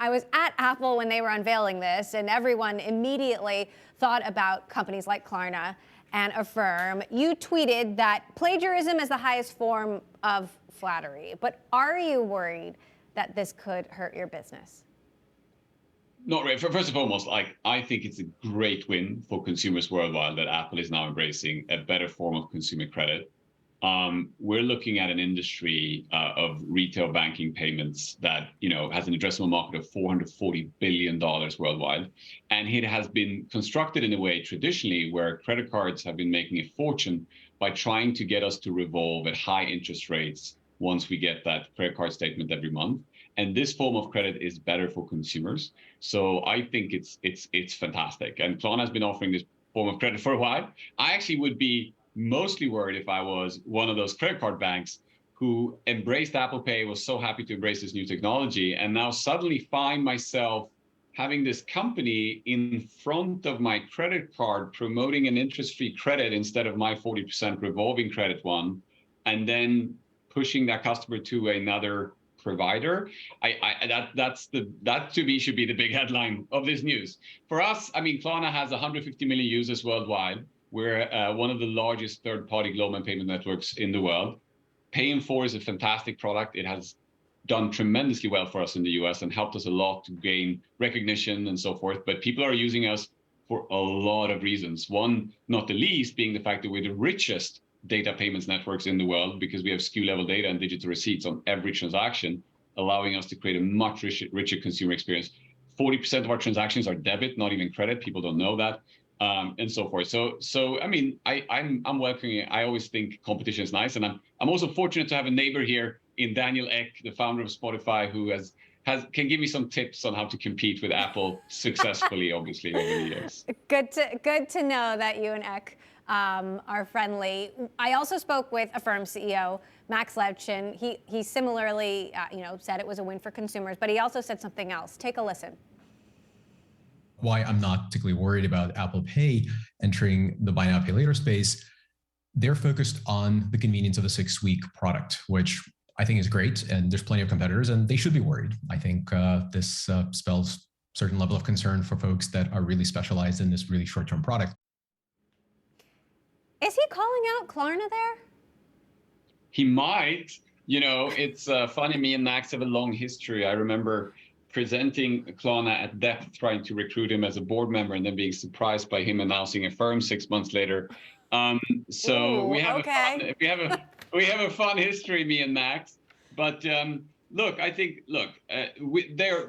I was at Apple when they were unveiling this, and everyone immediately thought about companies like Klarna and Affirm. You tweeted that plagiarism is the highest form of flattery. But are you worried that this could hurt your business? Not really. First and foremost, I think it's a great win for consumers worldwide that Apple is now embracing a better form of consumer credit. We're looking at an industry of retail banking payments that has an addressable market of $440 billion worldwide, and it has been constructed in a way traditionally where credit cards have been making a fortune by trying to get us to revolve at high interest rates once we get that credit card statement every month. And this form of credit is better for consumers. So I think it's fantastic. And Klarna has been offering this form of credit for a while. I actually would be mostly worried if I was one of those credit card banks who embraced Apple Pay, was so happy to embrace this new technology, and now suddenly find myself having this company in front of my credit card promoting an interest-free credit instead of my 40% revolving credit one, and then pushing that customer to another provider. That to me should be the big headline of this news. For us, I mean, Klarna has 150 million users worldwide. We're one of the largest third-party global payment networks in the world. Pay in 4 is a fantastic product. It has done tremendously well for us in the US and helped us a lot to gain recognition and so forth. But people are using us for a lot of reasons. One, not the least, being the fact that we're the richest data payments networks in the world because we have SKU level data and digital receipts on every transaction, allowing us to create a much richer consumer experience. 40% of our transactions are debit, not even credit. People don't know that. And so forth. So I mean, I'm welcoming it. I always think competition is nice, and I'm also fortunate to have a neighbor here in Daniel Ek, the founder of Spotify, who can give me some tips on how to compete with Apple successfully, obviously over the years. Good to know that you and Ek are friendly. I also spoke with Affirm CEO Max Levchin. He similarly, said it was a win for consumers, but he also said something else. Take a listen. Why I'm not particularly worried about Apple Pay entering the buy now, pay later space. They're focused on the convenience of a 6-week product, which I think is great. And there's plenty of competitors and they should be worried. I think this spells a certain level of concern for folks that are really specialized in this really short-term product. Is he calling out Klarna there? He might. It's funny. Me and Max have a long history. I remember presenting Klarna at depth, trying to recruit him as a board member, and then being surprised by him announcing Affirm 6 months later. We have a fun history, me and Max. But they're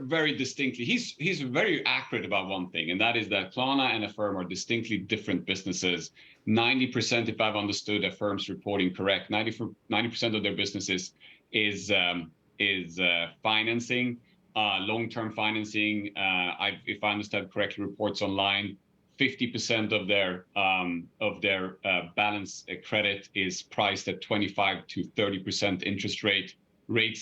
very distinctly. He's very accurate about one thing, and that is that Klarna and Affirm are distinctly different businesses. 90%, if I've understood Affirm's reporting correct, 90% of their businesses is financing. Long-term financing, if I understand correctly, reports online, 50% of their balance credit is priced at 25 to 30% interest rates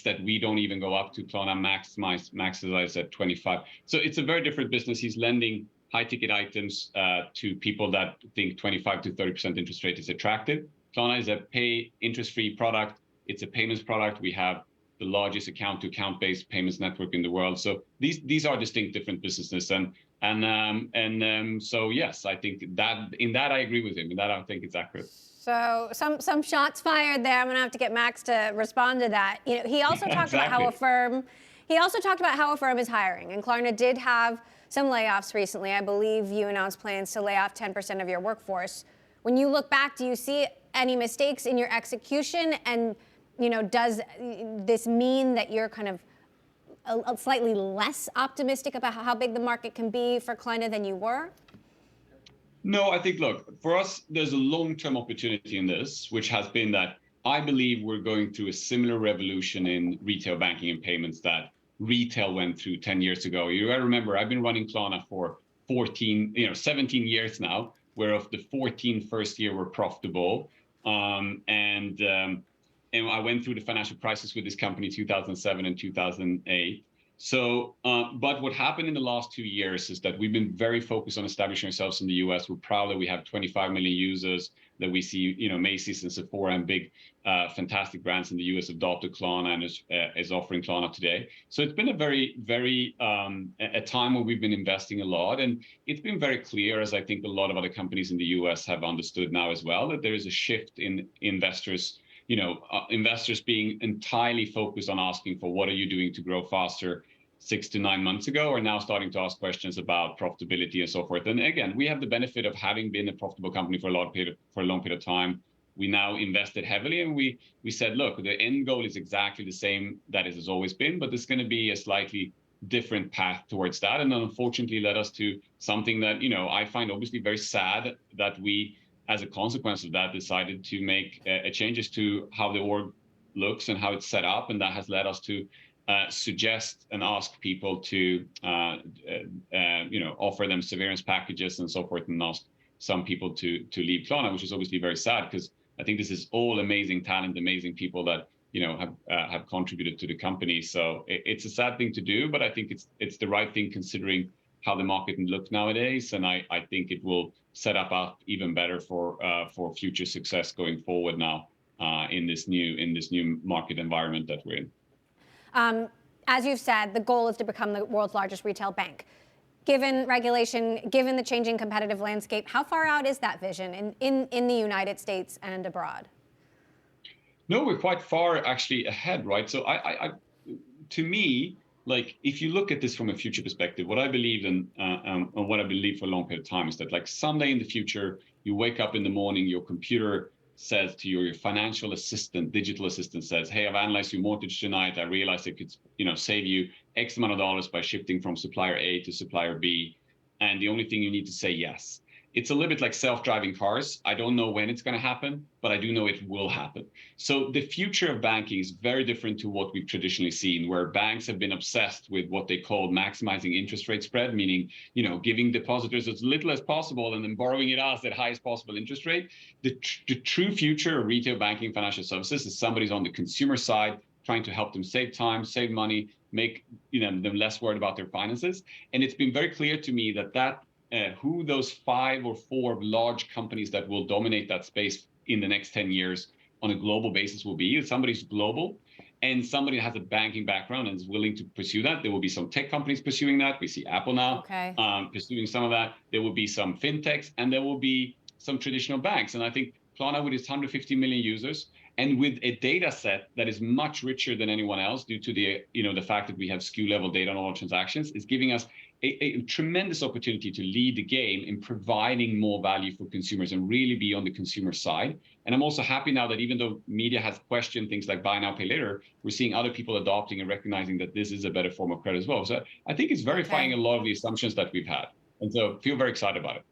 that we don't even go up to. Klarna maximizes at 25. So it's a very different business. He's lending high-ticket items to people that think 25 to 30% interest rate is attractive. Klarna is a pay interest-free product. It's a payments product. We have the largest account-to-account based payments network in the world. So these are distinct different businesses. So yes, I think that in that I agree with him. In that I think it's accurate. So some shots fired there. I'm gonna have to get Max to respond to that. He also talked about how Affirm. He also talked about how Affirm is hiring, and Klarna did have some layoffs recently. I believe you announced plans to lay off 10% of your workforce. When you look back, do you see any mistakes in your execution? And does this mean that you're kind of slightly less optimistic about how big the market can be for Klarna than you were? No, I think, look, for us, there's a long-term opportunity in this, which has been that I believe we're going through a similar revolution in retail banking and payments that retail went through 10 years ago. You gotta remember, I've been running Klarna for 17 years now, where of the 14 first year were profitable. And I went through the financial crisis with this company 2007 and 2008. So, but what happened in the last 2 years is that we've been very focused on establishing ourselves in the US. We're proud that we have 25 million users, that we see, Macy's and Sephora and big, fantastic brands in the US adopted Klarna and is offering Klarna today. So it's been a very, very, a time where we've been investing a lot. And it's been very clear, as I think a lot of other companies in the US have understood now as well, that there is a shift in investors, investors being entirely focused on asking for what are you doing to grow faster 6 to 9 months ago, are now starting to ask questions about profitability and so forth. And again, we have the benefit of having been a profitable company for a long period of time. We now invested heavily, and we said, look, the end goal is exactly the same that it has always been, but there's going to be a slightly different path towards that. And unfortunately led us to something that, I find obviously very sad, that we, as a consequence of that, decided to make changes to how the org looks and how it's set up. And that has led us to suggest and ask people to, offer them severance packages and so forth, and ask some people to leave Klarna, which is obviously very sad, because I think this is all amazing talent, amazing people that have contributed to the company. So it's a sad thing to do, but I think it's the right thing considering how the market looks nowadays, and I think it will set up even better for future success going forward now in this new market environment that we're in. As you've said, the goal is to become the world's largest retail bank. Given regulation, given the changing competitive landscape, how far out is that vision in the United States and abroad? No, we're quite far actually ahead, right? So to me, like, if you look at this from a future perspective, what I believe in, and what I believe for a long period of time, is that, like, someday in the future, you wake up in the morning, your computer says to your financial assistant, digital assistant says, hey, I've analyzed your mortgage tonight. I realized it could, save you X amount of dollars by shifting from supplier A to supplier B. And the only thing you need to say yes. It's a little bit like self-driving cars. I don't know when it's going to happen, but I do know it will happen. So the future of banking is very different to what we've traditionally seen, where banks have been obsessed with what they call maximizing interest rate spread, meaning, giving depositors as little as possible and then borrowing it out at highest possible interest rate. The true future of retail banking financial services is somebody's on the consumer side, trying to help them save time, save money, make them less worried about their finances. And it's been very clear to me that who those 5 or 4 large companies that will dominate that space in the next 10 years on a global basis will be. If somebody's global and somebody has a banking background and is willing to pursue that, there will be some tech companies pursuing that. We see Apple now pursuing some of that. There will be some fintechs, and there will be some traditional banks. And I think Klarna, with its 150 million users, and with a data set that is much richer than anyone else due to the fact that we have SKU level data on all transactions, is giving us a tremendous opportunity to lead the game in providing more value for consumers and really be on the consumer side. And I'm also happy now that even though media has questioned things like buy now, pay later, we're seeing other people adopting and recognizing that this is a better form of credit as well. So I think it's verifying a lot of the assumptions that we've had. And so feel very excited about it.